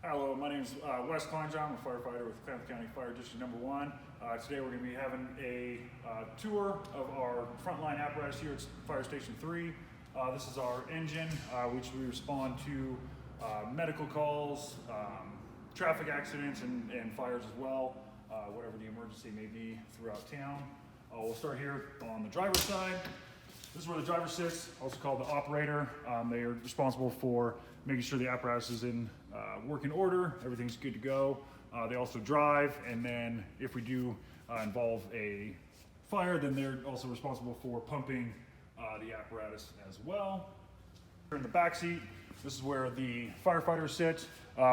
Hello, my name is Wes Kleinjan. I'm a firefighter with Klamath County Fire District Number 1. Today we're going to be having a tour of our frontline apparatus here at Fire Station 3. This is our engine, which we respond to medical calls, traffic accidents, and fires as well, whatever the emergency may be throughout town. We'll start here on the driver's side. This is where the driver sits, also called the operator. They are responsible for making sure the apparatus is in working order, everything's good to go. They also drive, and then if we do involve a fire, then they're also responsible for pumping the apparatus as well. Here in the back seat, this is where the firefighters sit.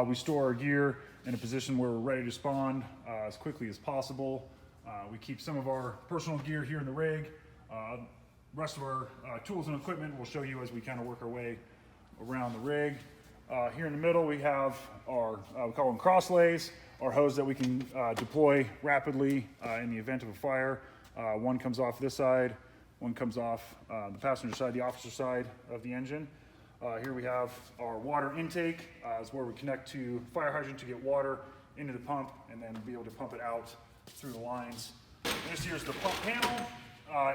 We store our gear in a position where we're ready to respond as quickly as possible. We keep some of our personal gear here in the rig. Rest of our tools and equipment we'll show you as we kind of work our way around the rig. Here in the middle we have our, we call them Crosslays, our hose that we can deploy rapidly in the event of a fire. One comes off this side, one comes off the passenger side, the officer side of the engine. Here we have our water intake, is where we connect to fire hydrant to get water into the pump and then be able to pump it out through the lines. This here is the pump panel.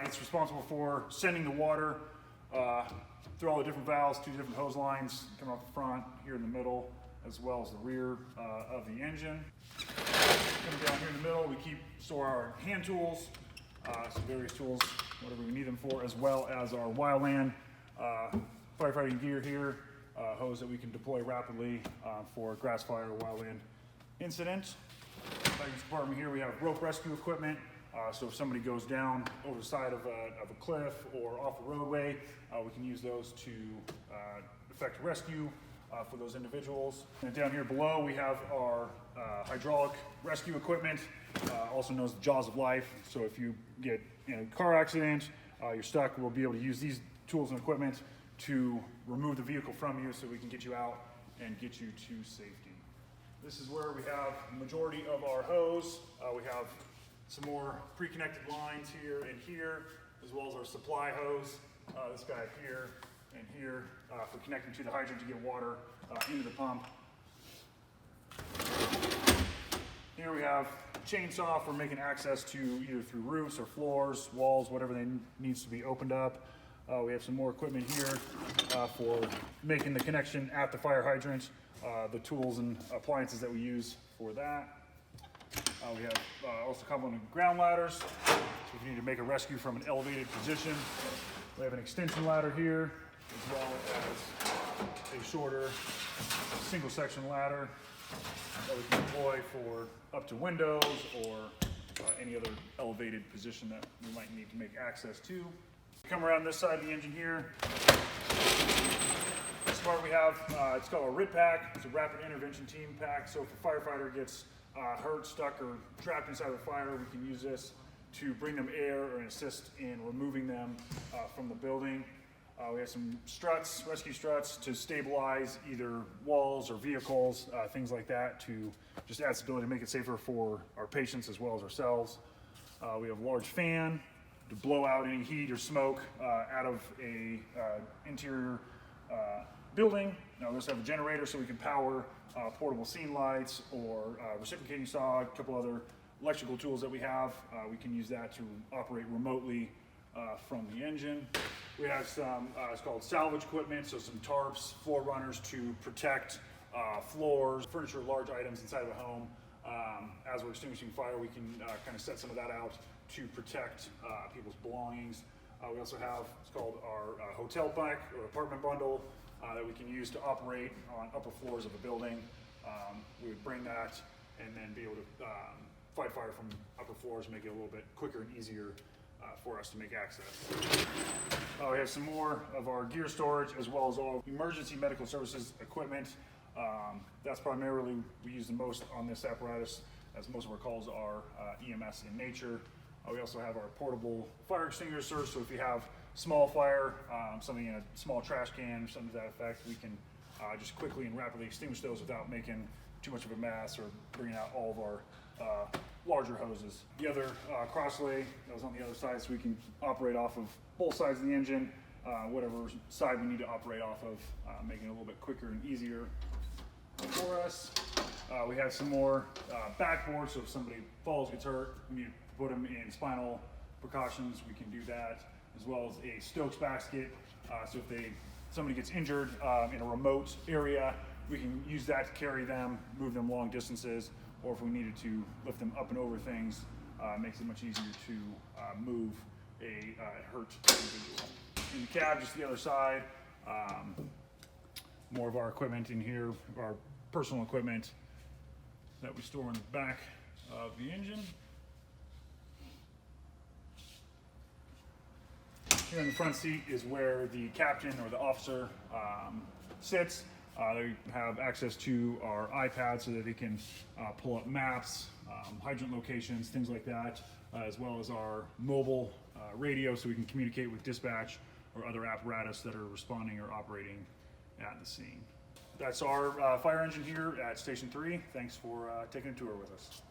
It's responsible for sending the water through all the different valves, 2 different hose lines coming off the front, here in the middle, as well as the rear of the engine. Coming down here in the middle, we store our hand tools, some various tools, whatever we need them for, as well as our wildland firefighting gear here, hose that we can deploy rapidly for grass fire or wildland incident. Back in this compartment here, we have rope rescue equipment. So if somebody goes down over the side of a cliff or off a roadway, we can use those to effect rescue for those individuals. And down here below, we have our hydraulic rescue equipment, also known as the jaws of life. So if you get in a car accident, you're stuck, we'll be able to use these tools and equipment to remove the vehicle from you so we can get you out and get you to safety. This is where we have the majority of our hose. We have some more pre-connected lines here and here, as well as our supply hose, this guy up here and here, for connecting to the hydrant to get water into the pump. Here we have a chainsaw for making access to either through roofs or floors, walls, whatever needs to be opened up. We have some more equipment here for making the connection at the fire hydrant, the tools and appliances that we use for that. We have also component ground ladders, so if you need to make a rescue from an elevated position. We have an extension ladder here, as well as a shorter single section ladder that we can deploy for up to windows or any other elevated position that we might need to make access to. Come around this side of the engine here. This part we have, it's called a Rit Pack. It's a rapid intervention team pack. So if a firefighter gets hurt, stuck, or trapped inside of a fire, we can use this to bring them air or assist in removing them from the building. We have some struts, rescue struts, to stabilize either walls or vehicles, things like that, to just add stability to make it safer for our patients as well as ourselves. We have a large fan to blow out any heat or smoke out of a interior building. Now, we also have a generator so we can power portable scene lights or reciprocating saw, a couple other electrical tools that we have. We can use that to operate remotely from the engine. We have some, it's called salvage equipment, so some tarps, floor runners to protect floors, furniture, large items inside of a home. As we're extinguishing fire, we can kind of set some of that out to protect people's belongings. We also have, it's called our hotel pack or apartment bundle that we can use to operate on upper floors of a building. We would bring that and then be able to fight fire from upper floors, make it a little bit quicker and easier for us to make access. We have some more of our gear storage, as well as all emergency medical services equipment. That's primarily, we use the most on this apparatus, as most of our calls are EMS in nature. We also have our portable fire extinguisher, so if you have small fire, something in a small trash can or something to that effect, we can just quickly and rapidly extinguish those without making too much of a mess or bringing out all of our larger hoses. The other crosslay that was on the other side, so we can operate off of both sides of the engine, whatever side we need to operate off of, making it a little bit quicker and easier. for us. We have some more backboards, so if somebody falls, gets hurt, we need to put them in spinal precautions, we can do that, as well as a Stokes basket. So if somebody gets injured in a remote area, we can use that to carry them, move them long distances, or if we needed to lift them up and over things, makes it much easier to move a hurt individual. In the cab, just the other side, more of our equipment in here, our personal equipment that we store in the back of the engine. Here in the front seat is where the captain or the officer sits. They have access to our iPad so that they can pull up maps, hydrant locations, things like that, as well as our mobile radio so we can communicate with dispatch or other apparatus that are responding or operating at the scene. That's our fire engine here at Station 3. Thanks for taking a tour with us.